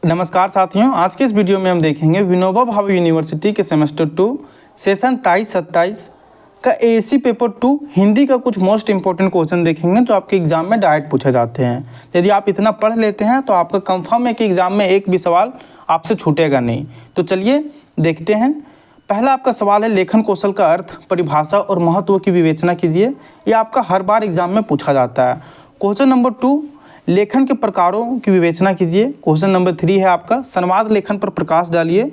नमस्कार साथियों, आज के इस वीडियो में हम देखेंगे विनोबा भावे यूनिवर्सिटी के सेमेस्टर 2 सेशन 23-27 का एएससी पेपर 2 हिंदी का कुछ मोस्ट इंपॉर्टेंट क्वेश्चन देखेंगे जो आपके एग्जाम में डायरेक्ट पूछे जाते हैं। यदि आप इतना पढ़ लेते हैं तो आपका कंफर्म है कि एग्जाम में एक भी सवाल आपसे छूटेगा नहीं। तो चलिए देखते हैं। पहला आपका सवाल है, लेखन कौशल का अर्थ, परिभाषा और महत्व की विवेचना कीजिए। ये आपका हर बार एग्जाम में पूछा जाता है। क्वेश्चन नंबर 2, लेखन के प्रकारों की विवेचना कीजिए। क्वेश्चन नंबर 3 है आपका, संवाद लेखन पर प्रकाश डालिए।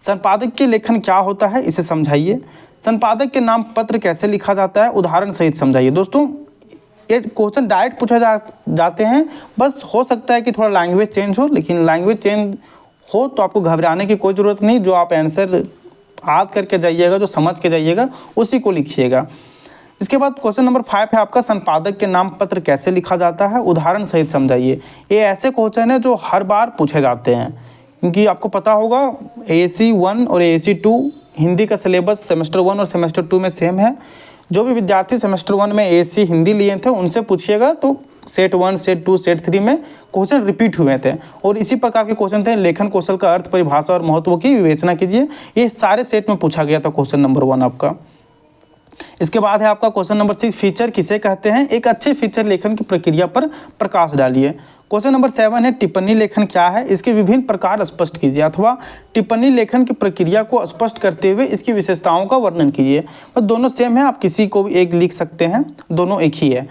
संपादक के लेखन क्या होता है, इसे समझाइए। संपादक के नाम पत्र कैसे लिखा जाता है, उदाहरण सहित समझाइए। दोस्तों ये क्वेश्चन डायरेक्ट पूछा जाते हैं, बस हो सकता है कि थोड़ा लैंग्वेज चेंज हो, लेकिन लैंग्वेज चेंज हो तो आपको घबराने की कोई ज़रूरत नहीं। जो आप आंसर याद करके जाइएगा, जो समझ के जाइएगा, उसी को लिखिएगा। इसके बाद क्वेश्चन नंबर 5 है आपका, संपादक के नाम पत्र कैसे लिखा जाता है, उदाहरण सहित समझाइए। ये ऐसे क्वेश्चन है जो हर बार पूछे जाते हैं, क्योंकि आपको पता होगा एएससी 1 और एएससी 2 हिंदी का सिलेबस सेमेस्टर 1 और सेमेस्टर 2 में सेम है। जो भी विद्यार्थी सेमेस्टर 1 में एएससी हिंदी लिए थे उनसे पूछिएगा तो सेट 1, सेट 2, सेट 3 में क्वेश्चन रिपीट हुए थे और इसी प्रकार के क्वेश्चन थे। लेखन कौशल का अर्थ, परिभाषा और महत्व की विवेचना कीजिए। ये सारे सेट में पूछा गया था क्वेश्चन नंबर 1 आपका। इसके बाद है आपका क्वेश्चन नंबर 6, फीचर किसे कहते हैं, एक अच्छे फीचर लेखन की प्रक्रिया पर प्रकाश डालिए। क्वेश्चन नंबर 7 है, टिप्पणी लेखन क्या है, इसके विभिन्न प्रकार स्पष्ट कीजिए, अथवा टिप्पणी लेखन की प्रक्रिया को स्पष्ट करते हुए इसकी विशेषताओं का वर्णन कीजिए। तो दोनों सेम है, आप किसी को भी एक लिख सकते हैं, दोनों एक ही है।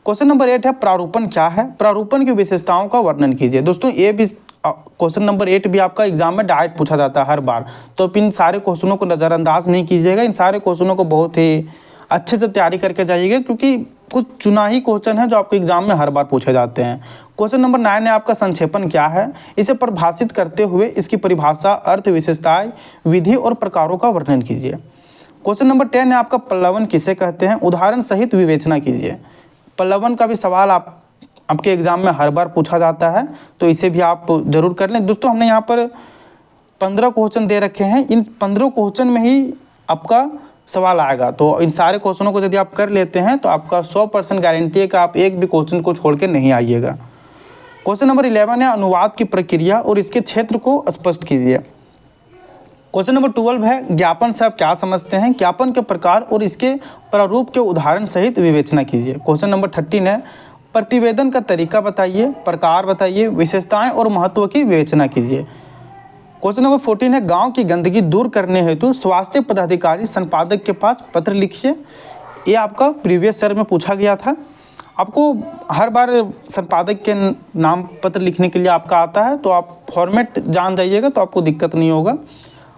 क्वेश्चन नंबर 8 है, प्रारूपण क्या है, प्रारूपण की विशेषताओं का वर्णन कीजिए। दोस्तों ये भी क्वेश्चन नंबर 8 भी आपका एग्जाम में डायरेक्ट पूछा जाता है हर बार, तो इन सारे क्वेश्चनों को नज़रअंदाज नहीं कीजिएगा। इन सारे क्वेश्चनों को बहुत ही अच्छे से तैयारी करके जाइएगा, क्योंकि कुछ चुना ही क्वेश्चन है जो आपके एग्जाम में हर बार पूछे जाते हैं। क्वेश्चन नंबर 9 है आपका, संक्षेपण क्या है, इसे परिभाषित करते हुए इसकी परिभाषा, अर्थ, विशेषताएं, विधि और प्रकारों का वर्णन कीजिए। क्वेश्चन नंबर 10 है आपका, पल्लवन किसे कहते हैं, उदाहरण सहित विवेचना कीजिए। पल्लवन का भी सवाल आपके एग्जाम में हर बार पूछा जाता है, तो इसे भी आप जरूर कर लें। दोस्तों हमने यहाँ पर 15 क्वेश्चन दे रखे हैं, इन 15 क्वेश्चन में ही आपका सवाल आएगा। तो इन सारे क्वेश्चनों को यदि आप कर लेते हैं तो आपका 100% गारंटी है कि आप एक भी क्वेश्चन को छोड़ के नहीं आइएगा। क्वेश्चन नंबर 11 है, अनुवाद की प्रक्रिया और इसके क्षेत्र को स्पष्ट कीजिए। क्वेश्चन नंबर 12 है, ज्ञापन से आप क्या समझते हैं, ज्ञापन के प्रकार और इसके प्रारूप के उदाहरण सहित विवेचना कीजिए। क्वेश्चन नंबर 13 है, प्रतिवेदन का तरीका बताइए, प्रकार बताइए, विशेषताएं और महत्व की विवेचना कीजिए। क्वेश्चन नंबर 14 है, गांव की गंदगी दूर करने हेतु स्वास्थ्य पदाधिकारी संपादक के पास पत्र लिखिए। ये आपका प्रीवियस ईयर में पूछा गया था। आपको हर बार संपादक के नाम पत्र लिखने के लिए आपका आता है, तो आप फॉर्मेट जान जाइएगा तो आपको दिक्कत नहीं होगा।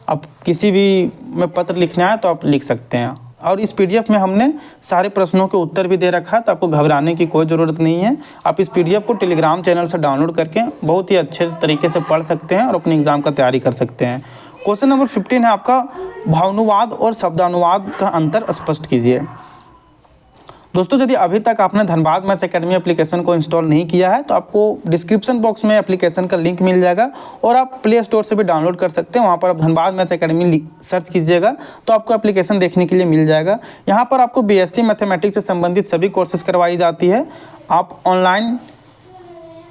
आप किसी भी में पत्र लिखना है तो आप लिख सकते हैं। और इस पीडीएफ में हमने सारे प्रश्नों के उत्तर भी दे रखा है, तो आपको घबराने की कोई ज़रूरत नहीं है। आप इस पीडीएफ को टेलीग्राम चैनल से डाउनलोड करके बहुत ही अच्छे तरीके से पढ़ सकते हैं और अपने एग्ज़ाम का तैयारी कर सकते हैं। क्वेश्चन नंबर 15 है आपका, भावानुवाद और शब्दानुवाद का अंतर स्पष्ट कीजिए। दोस्तों यदि अभी तक आपने धनबाद मैथ्स एकेडमी एप्लीकेशन को इंस्टॉल नहीं किया है तो आपको डिस्क्रिप्शन बॉक्स में एप्लीकेशन का लिंक मिल जाएगा और आप प्ले स्टोर से भी डाउनलोड कर सकते हैं। वहाँ पर आप धनबाद मैथ्स एकेडमी सर्च कीजिएगा तो आपको एप्लीकेशन देखने के लिए मिल जाएगा। यहाँ पर आपको बीएससी मैथमेटिक्स से संबंधित सभी कोर्सेज करवाई जाती है। आप ऑनलाइन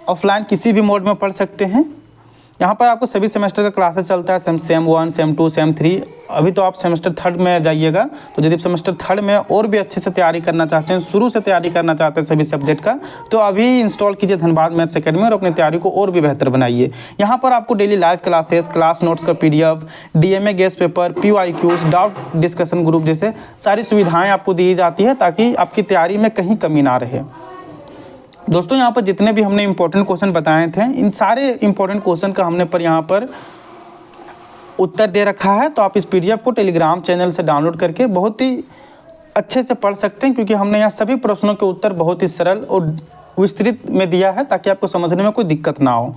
ऑफलाइन किसी भी मोड में पढ़ सकते हैं। यहाँ पर आपको सभी सेमेस्टर का क्लासेस चलता है, सेम 1, सेम 2, सेम 3। अभी तो आप सेमेस्टर 3 में जाइएगा, तो यदि सेमेस्टर 3 में और भी अच्छे से तैयारी करना चाहते हैं, शुरू से तैयारी करना चाहते हैं सभी सब्जेक्ट का, तो अभी इंस्टॉल कीजिए धनबाद मैथ्स एकेडमी और अपनी तैयारी को और भी बेहतर बनाइए। यहाँ पर आपको daily live classes, class notes का PDF, DMA guest paper, PYQs, doubt discussion group जैसे सारी सुविधाएँ आपको दी जाती है, ताकि आपकी तैयारी में कहीं कमी ना रहे। दोस्तों यहाँ पर जितने भी हमने इंपॉर्टेंट क्वेश्चन बताए थे, इन सारे इंपॉर्टेंट क्वेश्चन का हमने यहाँ पर उत्तर दे रखा है। तो आप इस PDF को टेलीग्राम चैनल से डाउनलोड करके बहुत ही अच्छे से पढ़ सकते हैं, क्योंकि हमने यहाँ सभी प्रश्नों के उत्तर बहुत ही सरल और विस्तृत में दिया है, ताकि आपको समझने में कोई दिक्कत ना हो।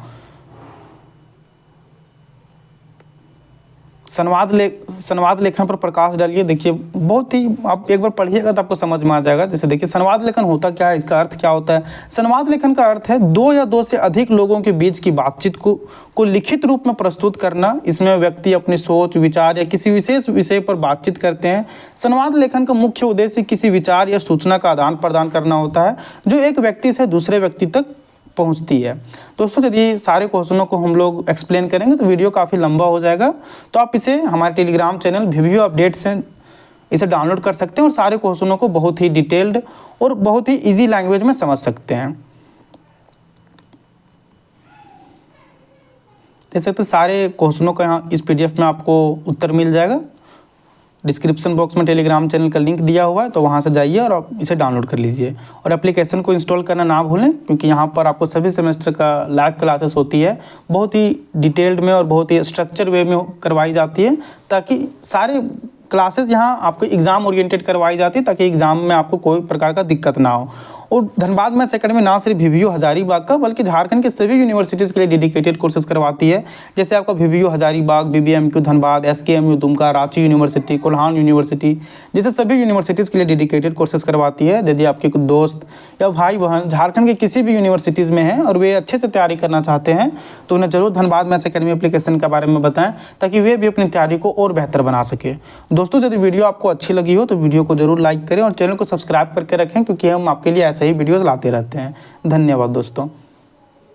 संवाद लेखन पर प्रकाश डालिए। देखिए बहुत ही, आप एक बार पढ़िएगा तो आपको समझ में आ जाएगा। जैसे देखिए, संवाद लेखन होता क्या है, इसका अर्थ क्या होता है। संवाद लेखन का अर्थ है 2 या 2 से अधिक लोगों के बीच की बातचीत को लिखित रूप में प्रस्तुत करना। इसमें व्यक्ति अपनी सोच, विचार या किसी विशेष विषय पर बातचीत करते हैं। संवाद लेखन का मुख्य उद्देश्य किसी विचार या सूचना का आदान प्रदान करना होता है, जो एक व्यक्ति से दूसरे व्यक्ति तक पहुंचती है। दोस्तों यदि सारे क्वेश्चनों को हम लोग एक्सप्लेन करेंगे तो वीडियो काफ़ी लंबा हो जाएगा, तो आप इसे हमारे टेलीग्राम चैनल वीवीओ अपडेट से इसे डाउनलोड कर सकते हैं और सारे क्वेश्चनों को बहुत ही डिटेल्ड और बहुत ही ईजी लैंग्वेज में समझ सकते हैं। देख सकते सारे क्वेश्चनों का यहाँ इस PDF में आपको उत्तर मिल जाएगा। डिस्क्रिप्शन बॉक्स में टेलीग्राम चैनल का लिंक दिया हुआ है, तो वहाँ से जाइए और आप इसे डाउनलोड कर लीजिए। और एप्लीकेशन को इंस्टॉल करना ना भूलें, क्योंकि यहाँ पर आपको सभी सेमेस्टर का लाइव क्लासेस होती है, बहुत ही डिटेल्ड में और बहुत ही स्ट्रक्चर वे में करवाई जाती है, ताकि सारे क्लासेस यहाँ आपको एग्ज़ाम ओरिएंटेड करवाई जाती है, ताकि एग्ज़ाम में आपको कोई प्रकार का दिक्कत ना हो। और धनबाद मैथ्स एकेडमी ना सिर्फ वीवीओ हजारीबाग का बल्कि झारखंड के सभी यूनिवर्सिटीज़ के लिए डेडिकेटेड कोर्सेज करवाती है, जैसे आपका वीवीओ Hazaribagh, BBMQ Dhanbad, SKMU Dumka, Ranchi university, Kolhan university, जैसे सभी यूनिवर्सिटीज़ के लिए डेडिकेटेड कोर्सेज करवाती है। यदि आपके कुछ दोस्त या भाई बहन झारखंड के किसी भी यूनिवर्सिटीज़ में हैं और वे अच्छे से तैयारी करना चाहते हैं, तो उन्हें जरूर धनबाद मैथ्स एकेडमी एप्लीकेशन के बारे में बताएं, ताकि वे भी अपनी तैयारी को और बेहतर बना सके। दोस्तों यदि वीडियो आपको अच्छी लगी हो तो वीडियो को जरूर लाइक करें और चैनल को सब्सक्राइब करके रखें, क्योंकि हम आपके लिए ऐसे ही वीडियोस लाते रहते हैं। धन्यवाद दोस्तों।